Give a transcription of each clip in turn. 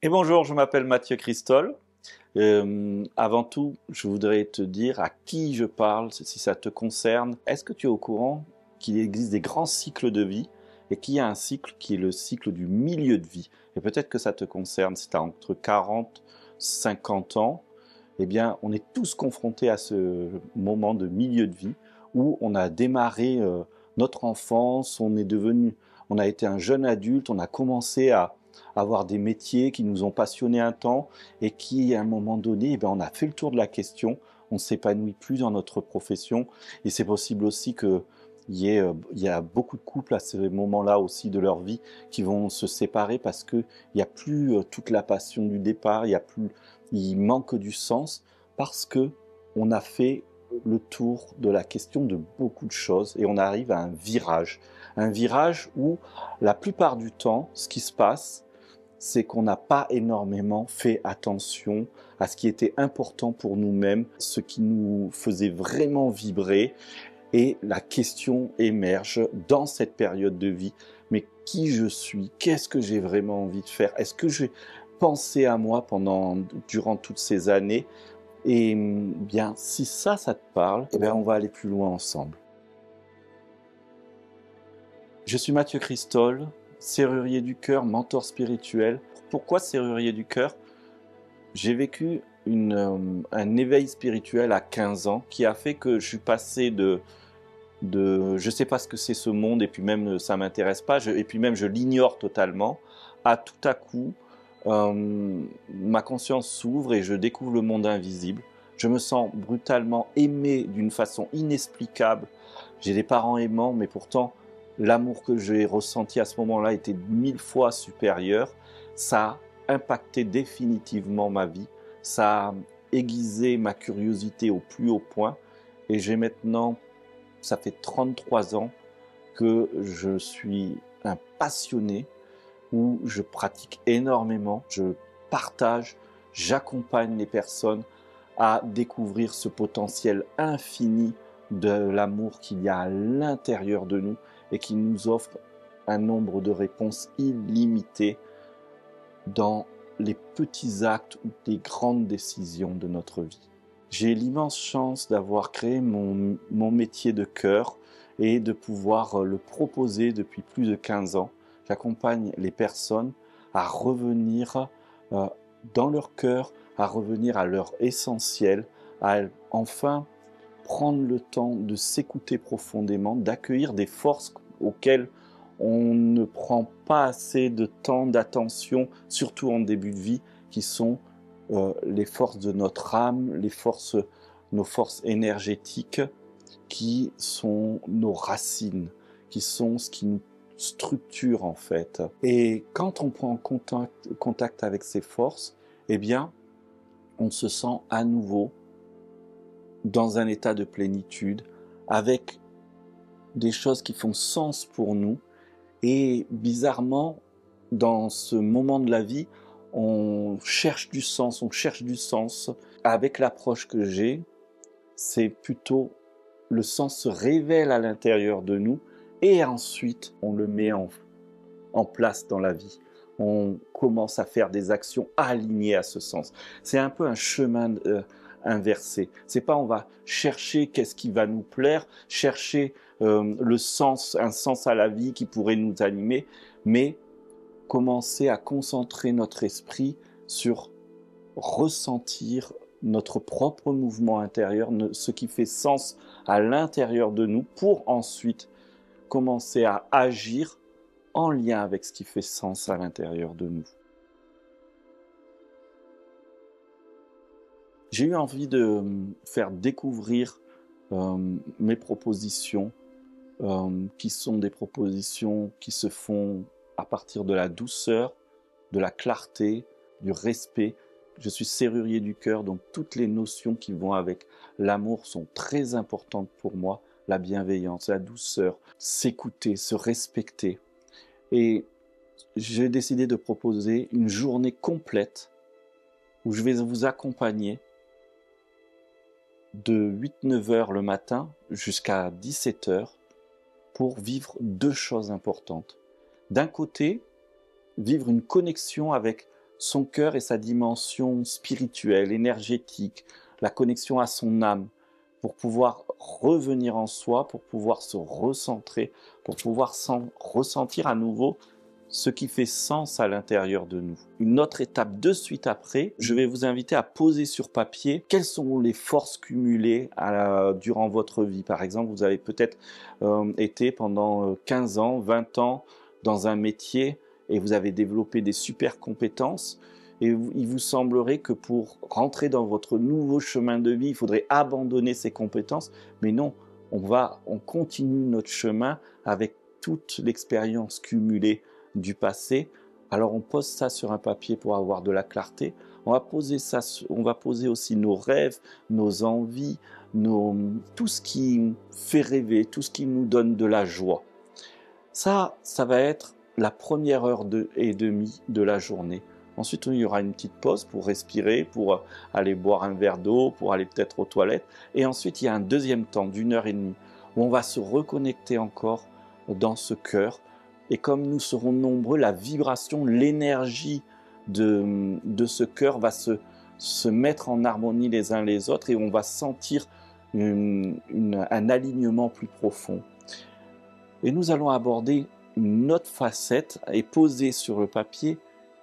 Et bonjour, je m'appelle Mathieu Christol. Avant tout, je voudrais te dire à qui je parle, si ça te concerne. Est-ce que tu es au courant qu'il existe des grands cycles de vie et qu'il y a un cycle qui est le cycle du milieu de vie? Et peut-être que ça te concerne si tu as entre 40 et 50 ans. Eh bien, on est tous confrontés à ce moment de milieu de vie où on a démarré notre enfance, on a été un jeune adulte, on a commencé à avoir des métiers qui nous ont passionnés un temps et qui, à un moment donné, eh bien, on a fait le tour de la question, on ne s'épanouit plus dans notre profession et c'est possible aussi que il y a beaucoup de couples à ce moment-là aussi de leur vie qui vont se séparer parce qu'il n'y a plus toute la passion du départ, il manque du sens parce que on a fait le tour de la question de beaucoup de choses et on arrive à un virage où la plupart du temps, ce qui se passe, c'est qu'on n'a pas énormément fait attention à ce qui était important pour nous-mêmes, ce qui nous faisait vraiment vibrer. Et la question émerge dans cette période de vie. Mais qui je suis? Qu'est-ce que j'ai vraiment envie de faire? Est-ce que j'ai pensé à moi durant toutes ces années? Et bien, si ça te parle, eh bien, on va aller plus loin ensemble. Je suis Mathieu Christol, serrurier du cœur, mentor spirituel. Pourquoi serrurier du cœur? J'ai vécu un éveil spirituel à 15 ans qui a fait que je suis passé je ne sais pas ce que c'est ce monde et puis même ça ne m'intéresse pas et puis même je l'ignore totalement, à tout à coup ma conscience s'ouvre et je découvre le monde invisible. Je me sens brutalement aimé d'une façon inexplicable. J'ai des parents aimants, mais pourtant l'amour que j'ai ressenti à ce moment-là était 1000 fois supérieur. Ça a impacté définitivement ma vie. Ça a aiguisé ma curiosité au plus haut point. Et j'ai maintenant, ça fait 33 ans que je suis un passionné où je pratique énormément, je partage, j'accompagne les personnes à découvrir ce potentiel infini de l'amour qu'il y a à l'intérieur de nous et qui nous offre un nombre de réponses illimitées dans les petits actes ou les grandes décisions de notre vie. J'ai l'immense chance d'avoir créé mon métier de cœur et de pouvoir le proposer depuis plus de 15 ans. J'accompagne les personnes à revenir euh, dans leur cœur, à revenir à leur essentiel, à enfin prendre le temps de s'écouter profondément, d'accueillir des forces auxquelles on ne prend pas assez de temps, d'attention, surtout en début de vie, qui sont les forces de notre âme, nos forces énergétiques, qui sont nos racines, qui sont ce qui nous structure en fait. Et quand on prend contact avec ces forces, eh bien, on se sent à nouveau dans un état de plénitude, avec des choses qui font sens pour nous. Et bizarrement, dans ce moment de la vie, on cherche du sens. Avec l'approche que j'ai, c'est plutôt le sens se révèle à l'intérieur de nous et ensuite on le met en place dans la vie. On commence à faire des actions alignées à ce sens. C'est un peu un chemin inversé. C'est pas on va chercher qu'est-ce qui va nous plaire, chercher le sens, un sens à la vie qui pourrait nous animer, mais commencer à concentrer notre esprit sur ressentir notre propre mouvement intérieur, ce qui fait sens à l'intérieur de nous, pour ensuite commencer à agir en lien avec ce qui fait sens à l'intérieur de nous. J'ai eu envie de faire découvrir mes propositions, qui sont des propositions qui se font à partir de la douceur, de la clarté, du respect. Je suis serrurier du cœur, donc toutes les notions qui vont avec l'amour sont très importantes pour moi. La bienveillance, la douceur, s'écouter, se respecter. Et j'ai décidé de proposer une journée complète où je vais vous accompagner de 8-9 heures le matin jusqu'à 17 heures pour vivre deux choses importantes. D'un côté, vivre une connexion avec son cœur et sa dimension spirituelle, énergétique, la connexion à son âme, pour pouvoir revenir en soi, pour pouvoir se recentrer, pour pouvoir ressentir à nouveau ce qui fait sens à l'intérieur de nous. Une autre étape de suite après, je vais vous inviter à poser sur papier quelles sont les forces cumulées durant votre vie. Par exemple, vous avez peut-être été pendant 15 ans, 20 ans dans un métier et vous avez développé des super compétences. Et il vous semblerait que pour rentrer dans votre nouveau chemin de vie, il faudrait abandonner ces compétences. Mais non, on continue notre chemin avec toute l'expérience cumulée du passé. Alors on pose ça sur un papier pour avoir de la clarté. On va poser aussi nos rêves, nos envies, tout ce qui fait rêver, tout ce qui nous donne de la joie. Ça va être la première heure et demie de la journée. Ensuite, il y aura une petite pause pour respirer, pour aller boire un verre d'eau, pour aller peut-être aux toilettes. Et ensuite, il y a un deuxième temps d'une heure et demie où on va se reconnecter encore dans ce cœur. Et comme nous serons nombreux, la vibration, l'énergie de ce cœur va se mettre en harmonie les uns les autres et on va sentir un alignement plus profond. Et nous allons aborder une autre facette et poser sur le papier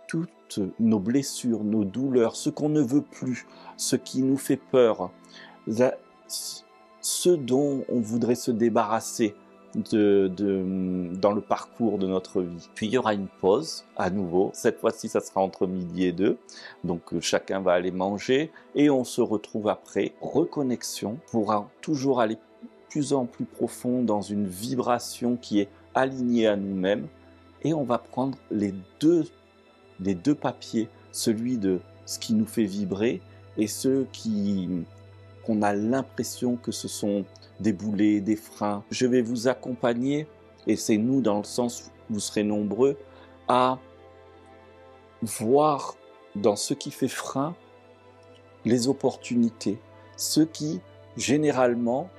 toutes nos blessures, nos douleurs, ce qu'on ne veut plus, ce qui nous fait peur, ce dont on voudrait se débarrasser dans le parcours de notre vie. Puis il y aura une pause à nouveau. Cette fois-ci, ça sera entre midi et 2. Donc chacun va aller manger et on se retrouve après. Reconnexion pour toujours aller plus en plus profond dans une vibration qui est alignée à nous-mêmes. Et on va prendre les deux papiers, celui de ce qui nous fait vibrer et ceux qu'on a l'impression que ce sont des boulets, des freins. Je vais vous accompagner, et c'est nous dans le sens où vous serez nombreux, à voir dans ce qui fait frein les opportunités. Ce qui, généralement,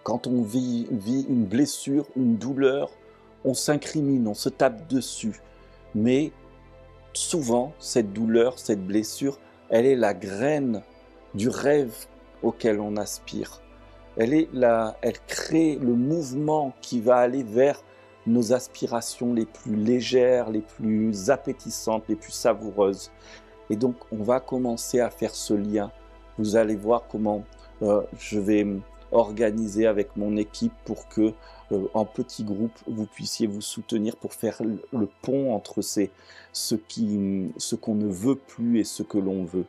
quand on vit une blessure, une douleur, on s'incrimine, on se tape dessus. Mais souvent, cette douleur, cette blessure, elle est la graine du rêve auquel on aspire. Elle crée le mouvement qui va aller vers nos aspirations les plus légères, les plus appétissantes, les plus savoureuses. Et donc, on va commencer à faire ce lien. Vous allez voir comment je vais organiser avec mon équipe pour que, en petits groupes, vous puissiez vous soutenir pour faire le pont entre ce qu'on ne veut plus et ce que l'on veut.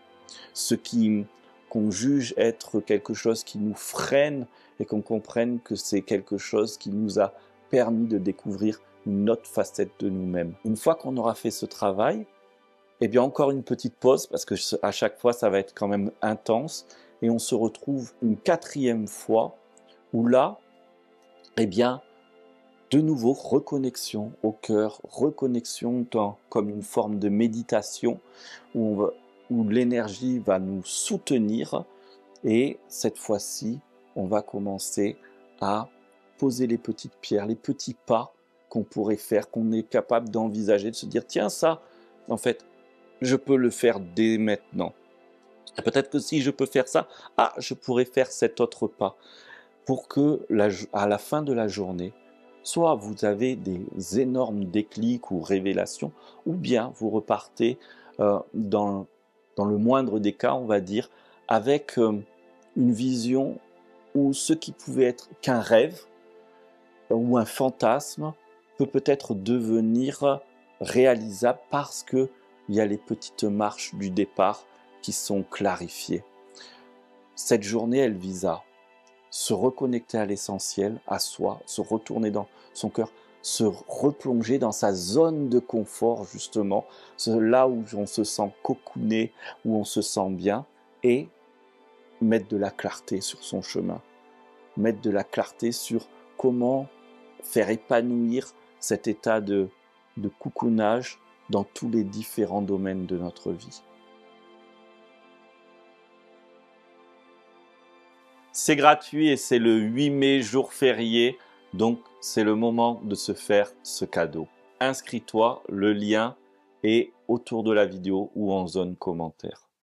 Qu'on juge être quelque chose qui nous freine et qu'on comprenne que c'est quelque chose qui nous a permis de découvrir une autre facette de nous-mêmes. Une fois qu'on aura fait ce travail, eh bien encore une petite pause parce que à chaque fois ça va être quand même intense et on se retrouve une 4e fois où là, eh bien, de nouveau reconnexion au cœur, reconnexion comme une forme de méditation où l'énergie va nous soutenir et cette fois-ci, on va commencer à poser les petites pierres, les petits pas qu'on pourrait faire, qu'on est capable d'envisager, de se dire tiens ça, en fait, je peux le faire dès maintenant. Peut-être que si je peux faire ça, je pourrais faire cet autre pas pour que à la fin de la journée, soit vous avez des énormes déclics ou révélations, ou bien vous repartez dans le moindre des cas, on va dire, avec une vision où ce qui pouvait être qu'un rêve ou un fantasme peut-être devenir réalisable parce qu'il y a les petites marches du départ qui sont clarifiées. Cette journée, elle vise à se reconnecter à l'essentiel, à soi, se retourner dans son cœur, se replonger dans sa zone de confort justement, là où on se sent cocooné, où on se sent bien, et mettre de la clarté sur son chemin, mettre de la clarté sur comment faire épanouir cet état de cocoonage dans tous les différents domaines de notre vie. C'est gratuit et c'est le 8 mai, jour férié, donc c'est le moment de se faire ce cadeau. Inscris-toi, le lien et autour de la vidéo ou en zone commentaire.